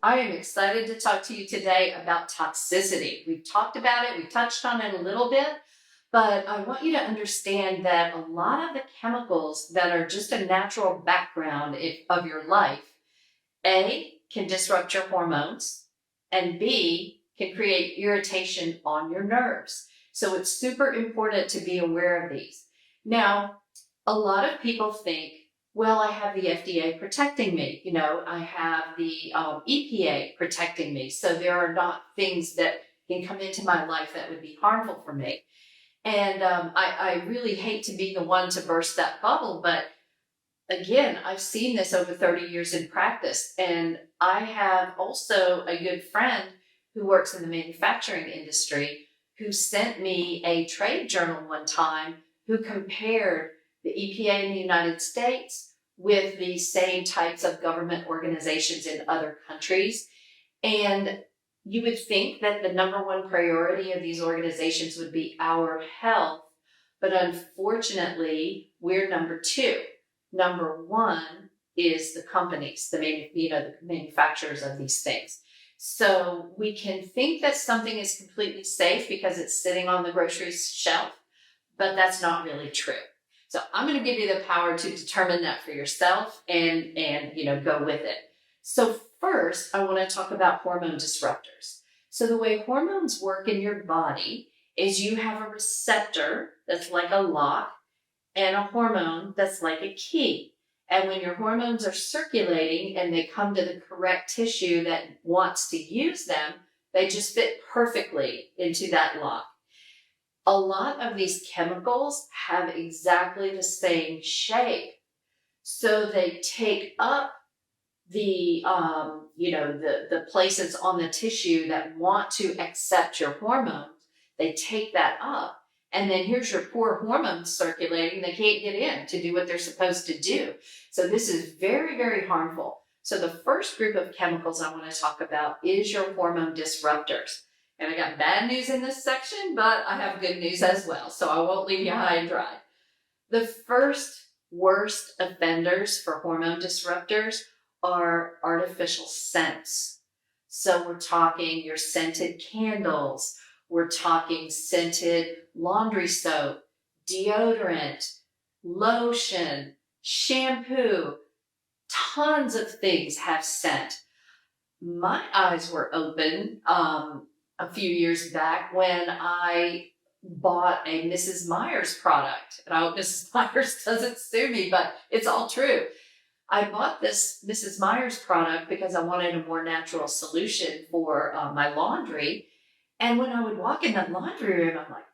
I am excited to talk to you today about toxicity. We've talked about it, we've touched on it a little bit, but I want you to understand that a lot of the chemicals that are just a natural background of your life, A, can disrupt your hormones, and B, can create irritation on your nerves. So it's super important to be aware of these. Now, a lot of people think, well, I have the FDA protecting me. I have the EPA protecting me. So there are not things that can come into my life that would be harmful for me. And I really hate to be the one to burst that bubble, but again, I've seen this over 30 years in practice. And I have also a good friend who works in the manufacturing industry who sent me a trade journal one time who compared the EPA in the United States with the same types of government organizations in other countries. And you would think that the number one priority of these organizations would be our health, but unfortunately, we're number two. Number one is the companies, the manufacturers of these things. So we can think that something is completely safe because it's sitting on the grocery shelf, but that's not really true. So I'm going to give you the power to determine that for yourself and go with it. So first, I want to talk about hormone disruptors. So the way hormones work in your body is you have a receptor that's like a lock and a hormone that's like a key. And when your hormones are circulating and they come to the correct tissue that wants to use them, they just fit perfectly into that lock. A lot of these chemicals have exactly the same shape. So they take up the places on the tissue that want to accept your hormones. They take that up. And then here's your poor hormones circulating. They can't get in to do what they're supposed to do. So this is very, very harmful. So the first group of chemicals I want to talk about is your hormone disruptors. And I got bad news in this section, but I have good news as well. So I won't leave you high and dry. The first worst offenders for hormone disruptors are artificial scents. So we're talking your scented candles. We're talking scented laundry soap, deodorant, lotion, shampoo. Tons of things have scent. My eyes were open a few years back when I bought a Mrs. Meyer's product. And I hope Mrs. Meyer's doesn't sue me, but it's all true. I bought this Mrs. Meyer's product because I wanted a more natural solution for my laundry. And when I would walk in the laundry room, I'm like,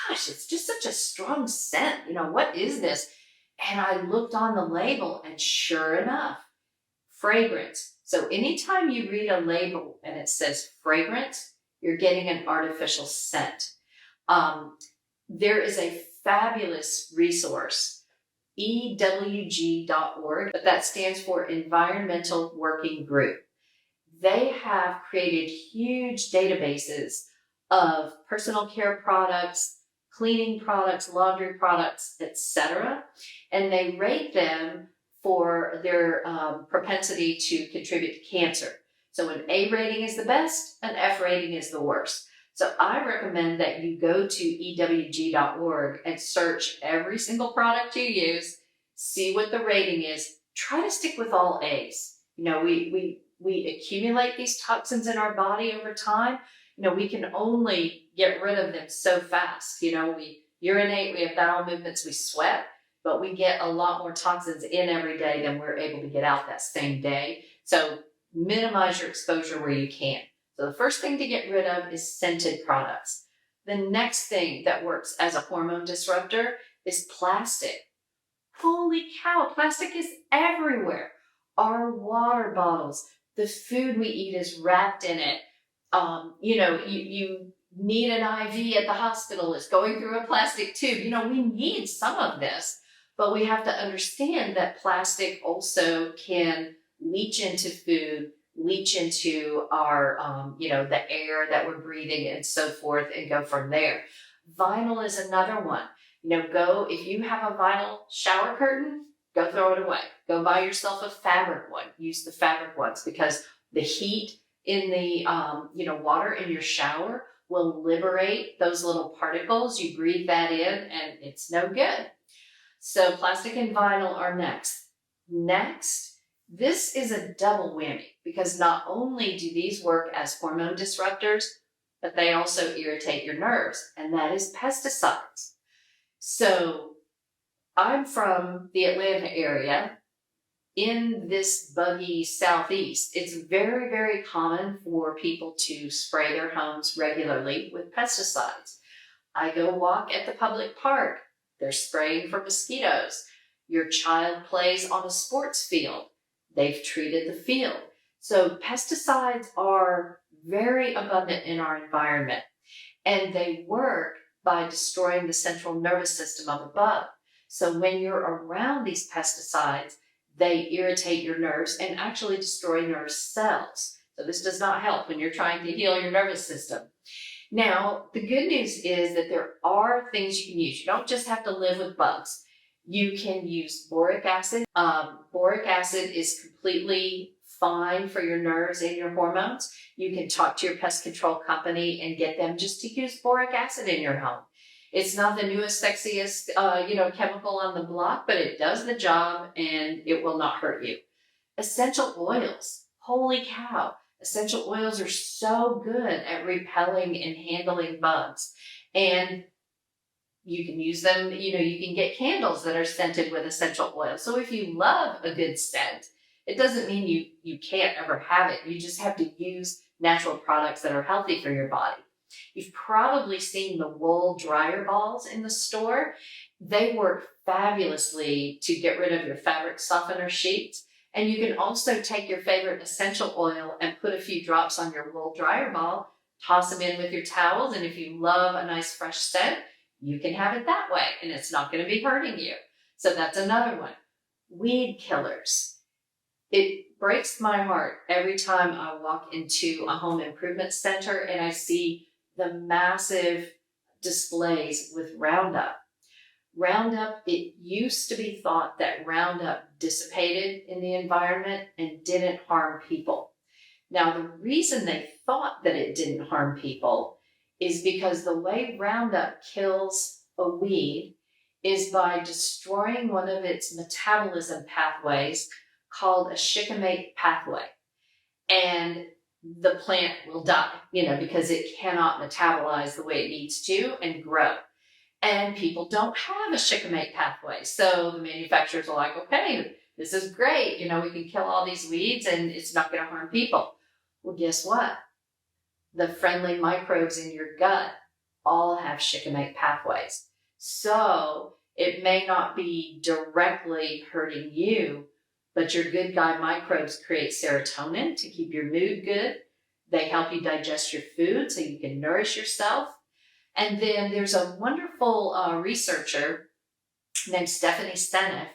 gosh, it's just such a strong scent. What is this? And I looked on the label and sure enough, fragrance. So anytime you read a label and it says fragrance, you're getting an artificial scent. There is a fabulous resource, EWG.org, but that stands for Environmental Working Group. They have created huge databases of personal care products, cleaning products, laundry products, etc. And they rate them for their propensity to contribute to cancer. So an A rating is the best, an F rating is the worst. So I recommend that you go to EWG.org and search every single product you use, see what the rating is. Try to stick with all A's. We accumulate these toxins in our body over time. We can only get rid of them so fast. We urinate, we have bowel movements, we sweat, but we get a lot more toxins in every day than we're able to get out that same day. So minimize your exposure where you can. So the first thing to get rid of is scented products. The next thing that works as a hormone disruptor is plastic. Holy cow, plastic is everywhere. Our water bottles, the food we eat is wrapped in it. You need an IV at the hospital. It's going through a plastic tube. We need some of this, but we have to understand that plastic also can leach into food, leach into our, the air that we're breathing and so forth, and go from there. Vinyl is another one. If you have a vinyl shower curtain, go throw it away. Go buy yourself a fabric one. Use the fabric ones because the heat in the, water in your shower will liberate those little particles. You breathe that in and it's no good. So plastic and vinyl are next. Next, this is a double whammy because not only do these work as hormone disruptors, but they also irritate your nerves, and that is pesticides. So I'm from the Atlanta area. In this buggy southeast, it's very, very common for people to spray their homes regularly with pesticides. I go walk at the public park. They're spraying for mosquitoes. Your child plays on a sports field. They've treated the field. So pesticides are very abundant in our environment, and they work by destroying the central nervous system of a bug. So when you're around these pesticides, they irritate your nerves and actually destroy nerve cells. So this does not help when you're trying to heal your nervous system. Now, the good news is that there are things you can use. You don't just have to live with bugs. You can use boric acid. Boric acid is completely fine for your nerves and your hormones. You can talk to your pest control company and get them just to use boric acid in your home. It's not the newest, sexiest, chemical on the block, but it does the job and it will not hurt you. Essential oils. Holy cow. Essential oils are so good at repelling and handling bugs. And you can use them, you can get candles that are scented with essential oil. So if you love a good scent, it doesn't mean you can't ever have it. You just have to use natural products that are healthy for your body. You've probably seen the wool dryer balls in the store. They work fabulously to get rid of your fabric softener sheets. And you can also take your favorite essential oil and put a few drops on your wool dryer ball, toss them in with your towels. And if you love a nice fresh scent, you can have it that way and it's not going to be hurting you. So that's another one. Weed killers. It breaks my heart every time I walk into a home improvement center and I see the massive displays with Roundup. Roundup, it used to be thought that Roundup dissipated in the environment and didn't harm people. Now, the reason they thought that it didn't harm people is because the way Roundup kills a weed is by destroying one of its metabolism pathways called a shikimate pathway. And the plant will die, because it cannot metabolize the way it needs to and grow. And people don't have a shikimate pathway. So the manufacturers are like, okay, this is great. We can kill all these weeds and it's not going to harm people. Well, guess what? The friendly microbes in your gut all have shikimate pathways. So it may not be directly hurting you, but your good guy microbes create serotonin to keep your mood good. They help you digest your food so you can nourish yourself. And then there's a wonderful researcher named Stephanie Seneff,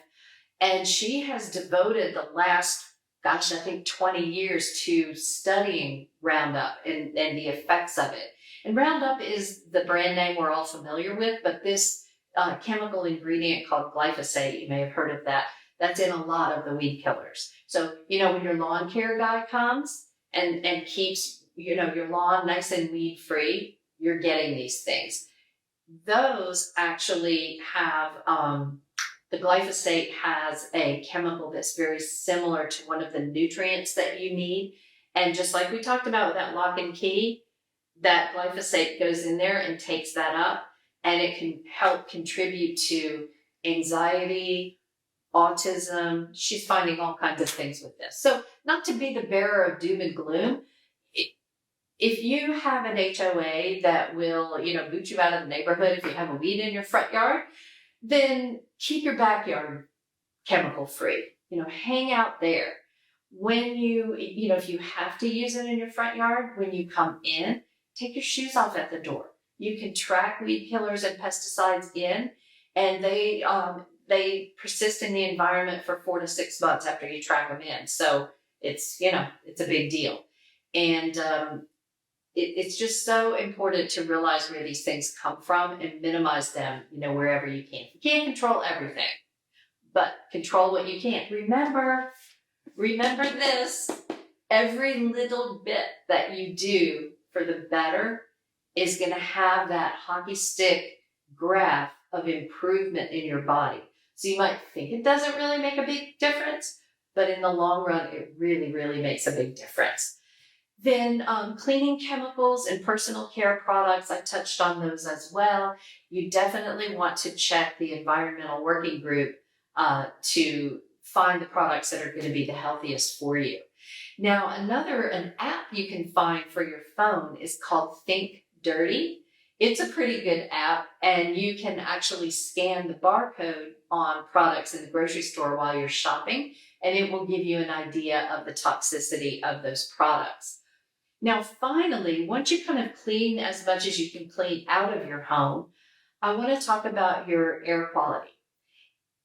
and she has devoted the last, 20 years to studying Roundup and the effects of it. And Roundup is the brand name we're all familiar with, but this chemical ingredient called glyphosate, you may have heard of that, that's in a lot of the weed killers. So, when your lawn care guy comes and keeps, your lawn nice and weed free, you're getting these things. Those actually have, the glyphosate has a chemical that's very similar to one of the nutrients that you need. And just like we talked about with that lock and key, that glyphosate goes in there and takes that up, and it can help contribute to anxiety, autism. She's finding all kinds of things with this. So not to be the bearer of doom and gloom, if you have an HOA that will, boot you out of the neighborhood if you have a weed in your front yard, then keep your backyard chemical free. Hang out there. When if you have to use it in your front yard, when you come in, take your shoes off at the door. You can track weed killers and pesticides in, and they persist in the environment for 4 to 6 months after you track them in. So it's a big deal. And it's just so important to realize where these things come from and minimize them, wherever you can. You can't control everything, but control what you can. Remember this, every little bit that you do for the better is going to have that hockey stick graph of improvement in your body. So you might think it doesn't really make a big difference, but in the long run, it really, really makes a big difference. Then cleaning chemicals and personal care products, I touched on those as well. You definitely want to check the environmental working group to find the products that are going to be the healthiest for you. Now, an app you can find for your phone is called Think Dirty. It's a pretty good app, and you can actually scan the barcode on products in the grocery store while you're shopping, and it will give you an idea of the toxicity of those products. Now, finally, once you kind of clean as much as you can clean out of your home, I want to talk about your air quality.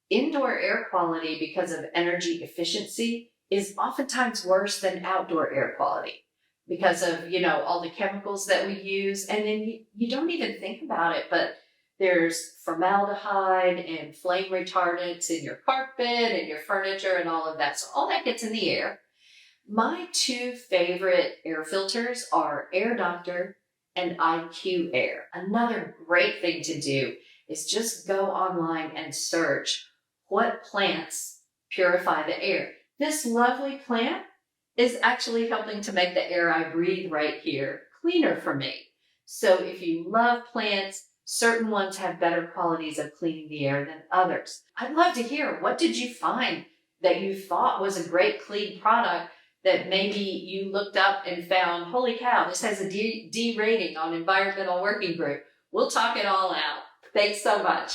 Indoor air quality, because of energy efficiency, is oftentimes worse than outdoor air quality because of, all the chemicals that we use. And then you don't even think about it, but there's formaldehyde and flame retardants in your carpet and your furniture and all of that. So all that gets in the air. My two favorite air filters are Air Doctor and IQ Air. Another great thing to do is just go online and search what plants purify the air. This lovely plant is actually helping to make the air I breathe right here cleaner for me. So if you love plants, certain ones have better qualities of cleaning the air than others. I'd love to hear, what did you find that you thought was a great clean product that maybe you looked up and found, holy cow, this has a D rating on Environmental Working Group. We'll talk it all out. Thanks so much.